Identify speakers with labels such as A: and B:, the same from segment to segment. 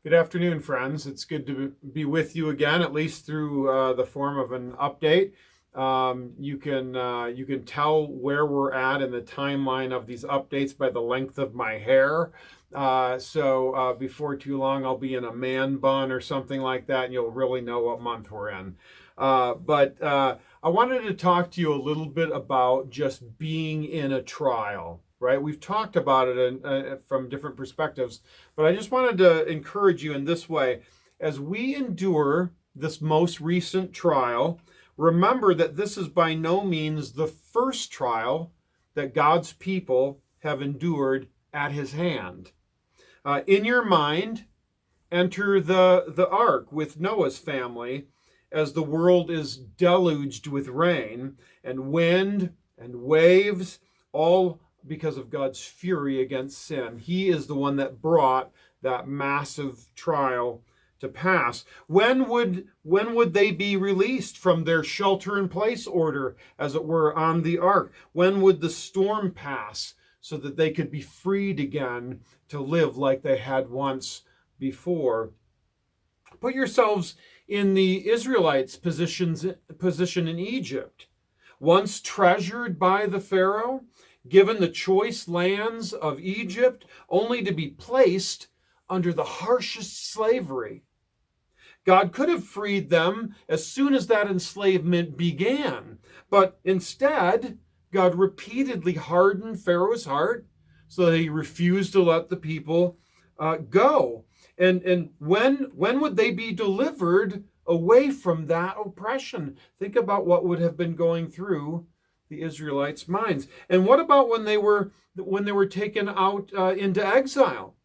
A: Good afternoon, friends. It's good to be with you again, at least through the form of an update. You can tell where we're at in the timeline of these updates by the length of my hair. So before too long, I'll be in a man bun or something like that, and you'll really know what month we're in. But I wanted to talk to you a little bit about just being in a trial, right? We've talked about it from different perspectives, but I just wanted to encourage you in this way. As we endure this most recent trial, remember that this is by no means the first trial that God's people have endured at his hand. In your mind, enter the ark with Noah's family as the world is deluged with rain and wind and waves, all because of God's fury against sin. He is the one that brought that massive trial to pass. When would they be released from their shelter in place order, as it were, on the ark? When would the storm pass so that they could be freed again to live like they had once before? Put yourselves in the Israelites' position in Egypt, once treasured by the Pharaoh, given the choice lands of Egypt, only to be placed under the harshest slavery. God could have freed them as soon as that enslavement began, but instead, God repeatedly hardened Pharaoh's heart so that he refused to let the people go. And when would they be delivered away from that oppression? Think about what would have been going through the Israelites' minds. And what about when they were taken out into exile?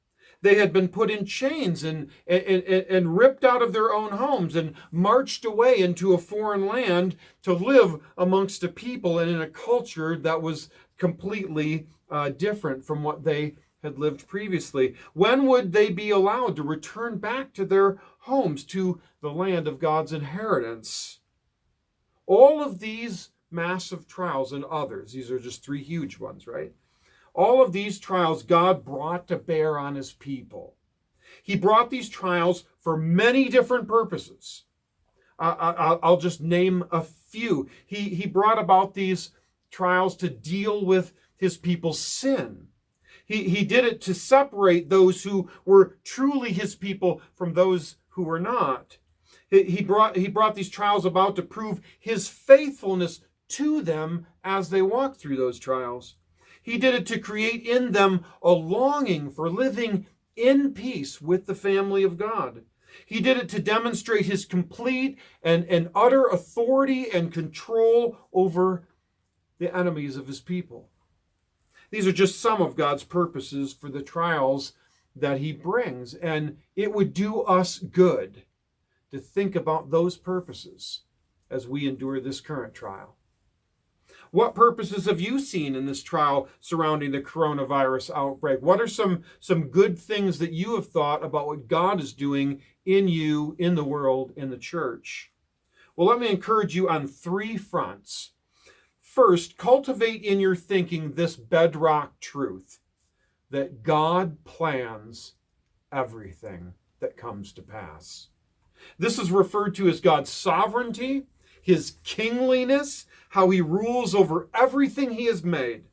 A: They had been put in chains and ripped out of their own homes and marched away into a foreign land to live amongst a people and in a culture that was completely different from what they had lived previously. When would they be allowed to return back to their homes, to the land of God's inheritance? All of these massive trials and others, these are just three huge ones, right? All of these trials God brought to bear on his people. He brought these trials for many different purposes. I'll just name a few. He brought about these trials to deal with his people's sin. He did it to separate those who were truly his people from those who were not. He brought these trials about to prove his faithfulness to them as they walked through those trials. He did it to create in them a longing for living in peace with the family of God. He did it to demonstrate his complete and utter authority and control over the enemies of his people. These are just some of God's purposes for the trials that he brings, and it would do us good to think about those purposes as we endure this current trial. What purposes have you seen in this trial surrounding the coronavirus outbreak? What are some good things that you have thought about what God is doing in you, in the world, in the church? Well, let me encourage you on three fronts. First, cultivate in your thinking this bedrock truth that God plans everything that comes to pass. This is referred to as God's sovereignty, his kingliness, how he rules over everything he has made.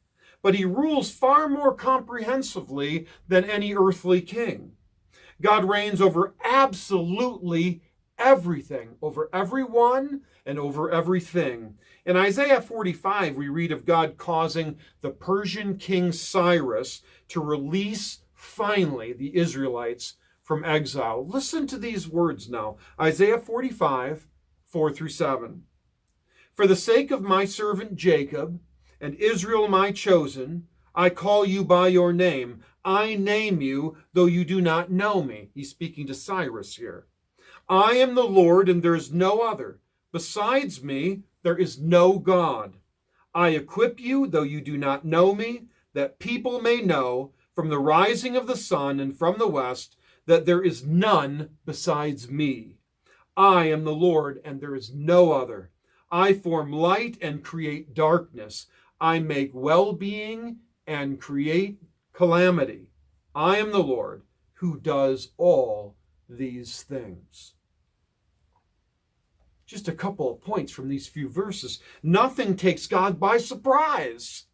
A: But he rules far more comprehensively than any earthly king. God reigns over absolutely everything, over everyone and over everything. In Isaiah 45, we read of God causing the Persian king Cyrus to release finally the Israelites from exile. Listen to these words now. Isaiah 45, 4-7. For the sake of my servant Jacob and Israel my chosen, I call you by your name. I name you, though you do not know me. He's speaking to Cyrus here. I am the Lord, and there is no other. Besides me, there is no God. I equip you, though you do not know me, that people may know from the rising of the sun and from the west that there is none besides me. I am the Lord, and there is no other. I form light and create darkness. I make well-being and create calamity. I am the Lord who does all these things. Just a couple of points from these few verses. Nothing takes God by surprise.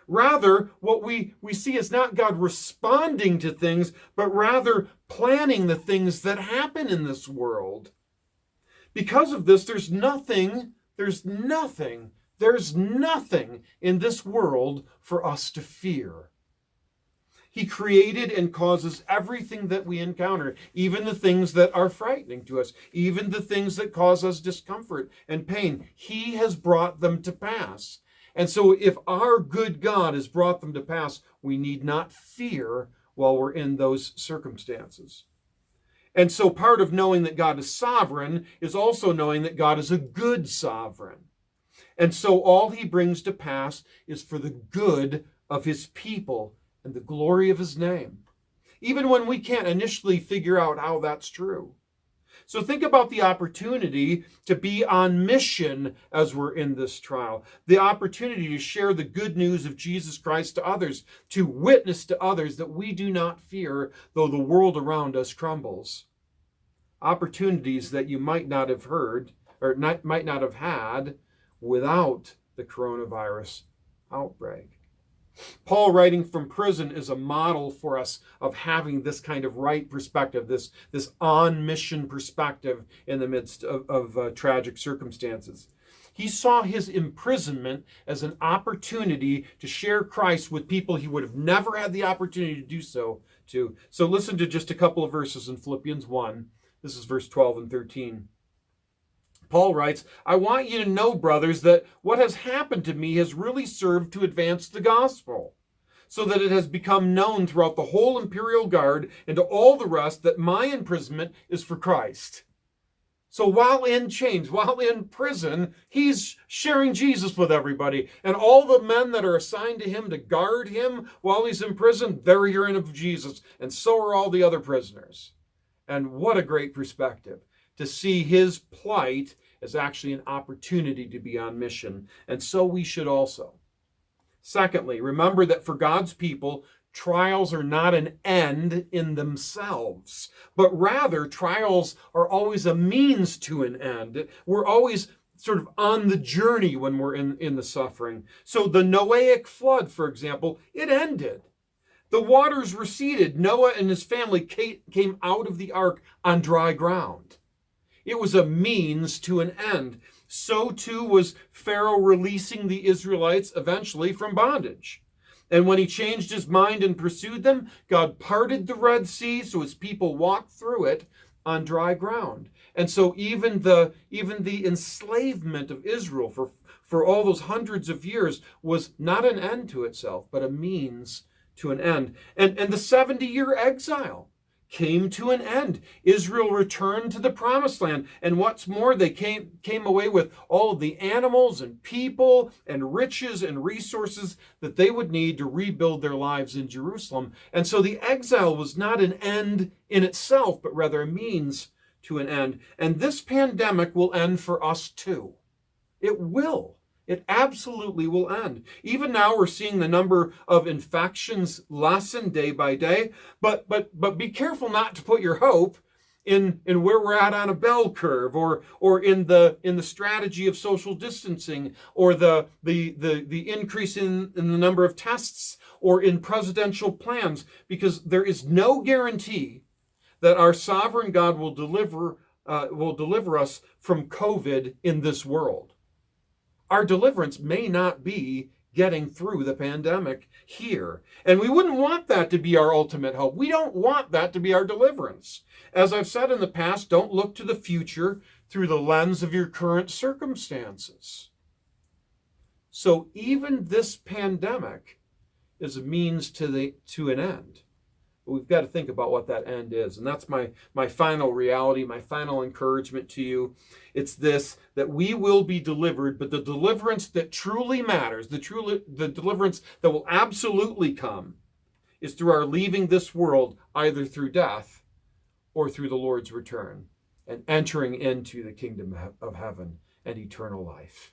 A: Rather, what we see is not God responding to things, but rather planning the things that happen in this world. Because of this, there's nothing in this world for us to fear. He created and causes everything that we encounter, even the things that are frightening to us, even the things that cause us discomfort and pain. He has brought them to pass. And so if our good God has brought them to pass, we need not fear while we're in those circumstances. And so part of knowing that God is sovereign is also knowing that God is a good sovereign. And so all he brings to pass is for the good of his people and the glory of his name, even when we can't initially figure out how that's true. So think about the opportunity to be on mission as we're in this trial, the opportunity to share the good news of Jesus Christ to others, to witness to others that we do not fear, though the world around us crumbles. Opportunities that you might not have heard or might not have had without the coronavirus outbreak. Paul, writing from prison, is a model for us of having this kind of right perspective, this on-mission perspective in the midst of tragic circumstances. He saw his imprisonment as an opportunity to share Christ with people he would have never had the opportunity to do so to. So listen to just a couple of verses in Philippians 1. This is verse 12 and 13. Paul writes, "I want you to know, brothers, that what has happened to me has really served to advance the gospel, so that it has become known throughout the whole imperial guard and to all the rest that my imprisonment is for Christ." So while in chains, while in prison, he's sharing Jesus with everybody. And all the men that are assigned to him to guard him while he's in prison, they're hearing of Jesus. And so are all the other prisoners. And what a great perspective to see his plight as actually an opportunity to be on mission. And so we should also. Secondly, remember that for God's people, trials are not an end in themselves, but rather trials are always a means to an end. We're always sort of on the journey when we're in the suffering. So the Noahic flood, for example, it ended. The waters receded. Noah and his family came out of the ark on dry ground. It was a means to an end. So too was Pharaoh releasing the Israelites eventually from bondage. And when he changed his mind and pursued them, God parted the Red Sea so his people walked through it on dry ground. And so even the enslavement of Israel for all those hundreds of years was not an end to itself, but a means to an end. And the 70-year exile came to an end. Israel returned to the promised land. And what's more, they came away with all of the animals and people and riches and resources that they would need to rebuild their lives in Jerusalem. And so the exile was not an end in itself, but rather a means to an end. And this pandemic will end for us too. It will. It absolutely will end. Even now we're seeing the number of infections lessen day by day, but be careful not to put your hope in where we're at on a bell curve or in the strategy of social distancing or the increase in the number of tests or in presidential plans, because there is no guarantee that our sovereign God will deliver us from COVID in this world. Our deliverance may not be getting through the pandemic here. And we wouldn't want that to be our ultimate hope. We don't want that to be our deliverance. As I've said in the past, don't look to the future through the lens of your current circumstances. So even this pandemic is a means to an end. But we've got to think about what that end is. And that's my final reality, my final encouragement to you. It's this, that we will be delivered, but the deliverance that truly matters, the deliverance that will absolutely come, is through our leaving this world, either through death or through the Lord's return and entering into the kingdom of heaven and eternal life.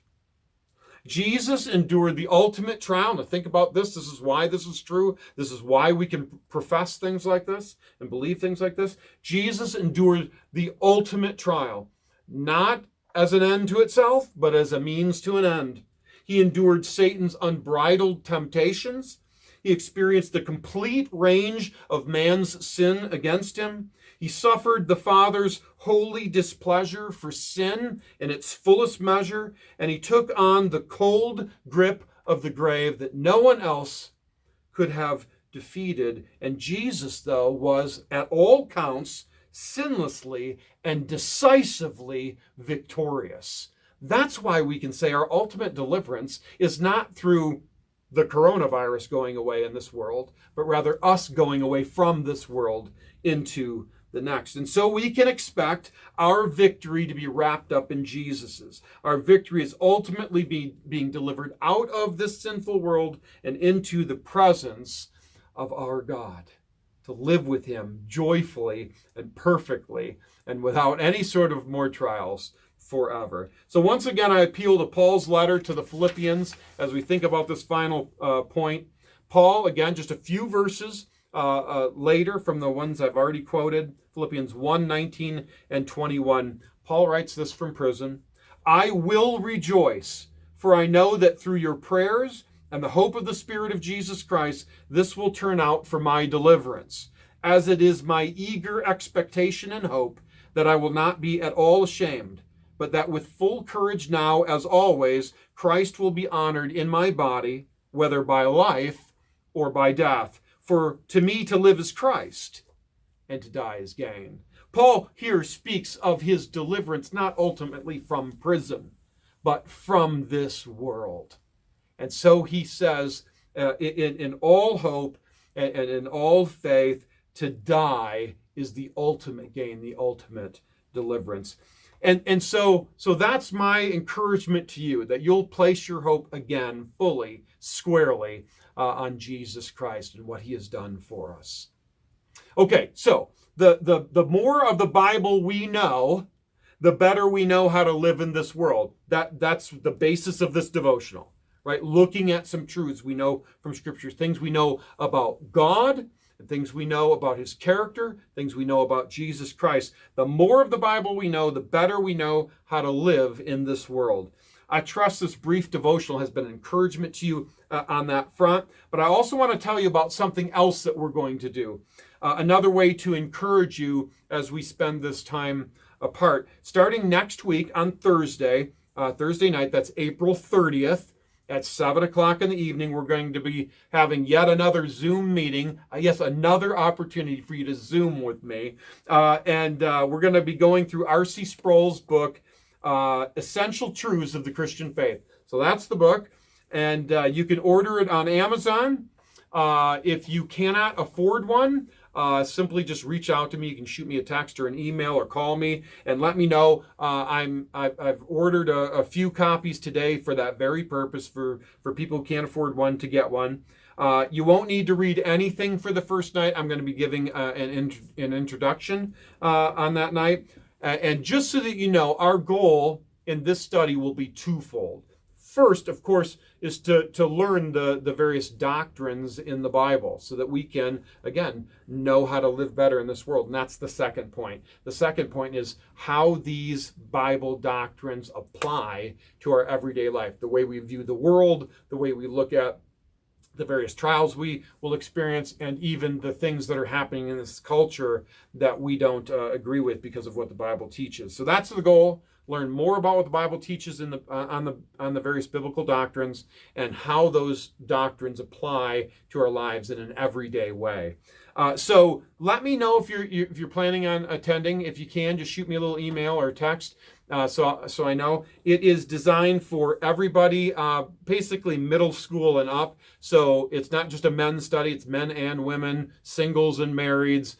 A: Jesus endured the ultimate trial. Now think about this. This is why this is true. This is why we can profess things like this and believe things like this. Jesus endured the ultimate trial, not as an end to itself, but as a means to an end. He endured Satan's unbridled temptations. He experienced the complete range of man's sin against him. He suffered the Father's holy displeasure for sin in its fullest measure, and he took on the cold grip of the grave that no one else could have defeated. And Jesus, though, was at all counts sinlessly and decisively victorious. That's why we can say our ultimate deliverance is not through the coronavirus going away in this world, but rather us going away from this world into the next. And so we can expect our victory to be wrapped up in Jesus's. Our victory is ultimately being delivered out of this sinful world and into the presence of our God, to live with him joyfully and perfectly and without any sort of more trials forever. So once again, I appeal to Paul's letter to the Philippians as we think about this final point. Paul, again, just a few verses later from the ones I've already quoted, Philippians 1:19 and 21. Paul writes this from prison. I will rejoice, for I know that through your prayers and the hope of the Spirit of Jesus Christ, this will turn out for my deliverance, as it is my eager expectation and hope that I will not be at all ashamed, but that with full courage now, as always, Christ will be honored in my body, whether by life or by death. For to me to live is Christ, and to die is gain. Paul here speaks of his deliverance not ultimately from prison, but from this world. And so he says, in all hope and in all faith, to die is the ultimate gain, the ultimate deliverance. And so that's my encouragement to you, that you'll place your hope again fully, squarely on Jesus Christ and what he has done for us. Okay, so the more of the Bible we know, the better we know how to live in this world. That's the basis of this devotional, right? Looking at some truths we know from Scripture, things we know about God, and things we know about his character, things we know about Jesus Christ. The more of the Bible we know, the better we know how to live in this world. I trust this brief devotional has been an encouragement to you on that front, but I also want to tell you about something else that we're going to do. Another way to encourage you as we spend this time apart. Starting next week on Thursday night, that's April 30th, at 7 o'clock in the evening, we're going to be having yet another Zoom meeting. Yes, another opportunity for you to Zoom with me. And we're going to be going through R.C. Sproul's book, Essential Truths of the Christian Faith. So that's the book. And you can order it on Amazon. If you cannot afford one, simply just reach out to me. You can shoot me a text or an email or call me and let me know. I've ordered a few copies today for that very purpose, for people who can't afford one to get one. You won't need to read anything for the first night. I'm going to be giving an introduction on that night. And just so that you know, our goal in this study will be twofold. First, of course, is to learn the various doctrines in the Bible so that we can, again, know how to live better in this world. And that's the second point. The second point is how these Bible doctrines apply to our everyday life, the way we view the world, the way we look at the various trials we will experience, and even the things that are happening in this culture that we don't agree with because of what the Bible teaches. So that's the goal. Learn more about what the Bible teaches on the various biblical doctrines and how those doctrines apply to our lives in an everyday way. So let me know if you're planning on attending. If you can, just shoot me a little email or text so I know. It is designed for everybody, basically middle school and up. So it's not just a men's study; it's men and women, singles and marrieds.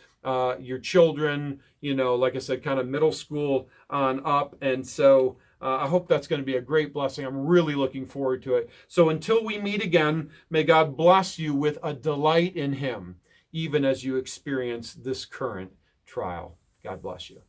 A: Your children, like I said, kind of middle school on up. And so I hope that's going to be a great blessing. I'm really looking forward to it. So until we meet again, may God bless you with a delight in him, even as you experience this current trial. God bless you.